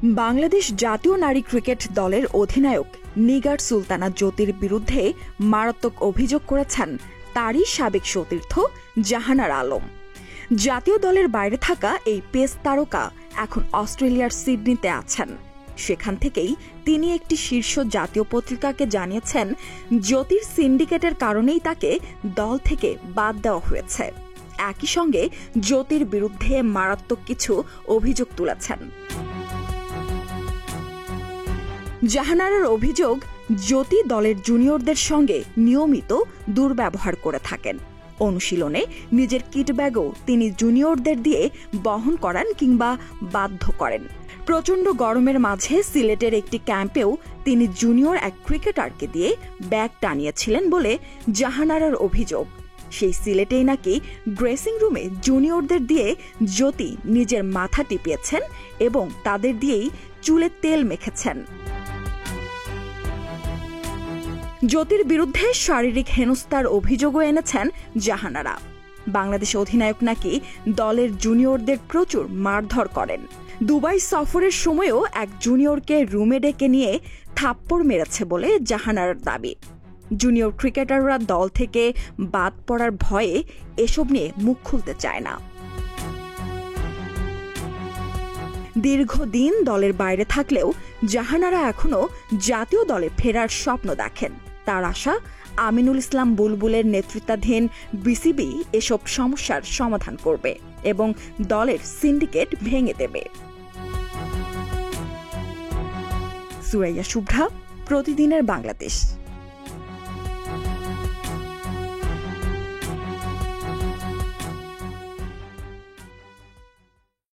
বাংলাদেশ জাতীয় নারী ক্রিকেট দলের অধিনায়ক নিগার সুলতানা জ্যোতির বিরুদ্ধে মারাত্মক অভিযোগ করেছেন তারই সাবেক সতীর্থ জাহানারা আলম। জাতীয় দলের বাইরে থাকা এই পেস তারকা এখন অস্ট্রেলিয়ার সিডনিতে আছেন। সেখান থেকেই তিনি একটি শীর্ষ জাতীয় পত্রিকাকে জানিয়েছেন, জ্যোতির সিন্ডিকেটের কারণেই তাকে দল থেকে বাদ দেওয়া হয়েছে। একই সঙ্গে জ্যোতির বিরুদ্ধে মারাত্মক কিছু অভিযোগ তুলেছেন। জাহানারার অভিযোগ, জ্যোতি দলের জুনিয়রদের সঙ্গে নিয়মিত দুর্ব্যবহার করে থাকেন। অনুশীলনে নিজের কিট ব্যাগও তিনি জুনিয়রদের দিয়ে বহন করান কিংবা বাধ্য করেন। প্রচণ্ড গরমের মাঝে সিলেটের একটি ক্যাম্পেও তিনি জুনিয়র এক ক্রিকেটারকে দিয়ে ব্যাগ টানিয়েছিলেন বলে জাহানারার অভিযোগ। সেই সিলেটেই নাকি ড্রেসিং রুমে জুনিয়রদের দিয়ে জ্যোতি নিজের মাথা টিপিয়েছেন এবং তাদের দিয়েই চুলে তেল মেখেছেন। জ্যোতির বিরুদ্ধে শারীরিক হেনস্থার অভিযোগও এনেছেন জাহানারা। বাংলাদেশ অধিনায়ক নাকি দলের জুনিয়রদের প্রচুর মারধর করেন। দুবাই সফরের সময়ও এক জুনিয়রকে রুমে ডেকে নিয়ে থাপ্পড় মেরেছে বলে জাহানারার দাবি। জুনিয়র ক্রিকেটাররা দল থেকে বাদ পড়ার ভয়ে এসব নিয়ে মুখ খুলতে চায় না। দীর্ঘদিন দলের বাইরে থাকলেও জাহানারা এখনো জাতীয় দলে ফেরার স্বপ্ন দেখেন। তার আশা, আমিনুল ইসলাম বুলবুলের নেতৃত্বাধীন বিসিবি এসব সমস্যার সমাধান করবে এবং দলের সিন্ডিকেট ভেঙে দেবে। সুরাইয়া শুভ্রা, প্রতিদিনের বাংলাদেশ।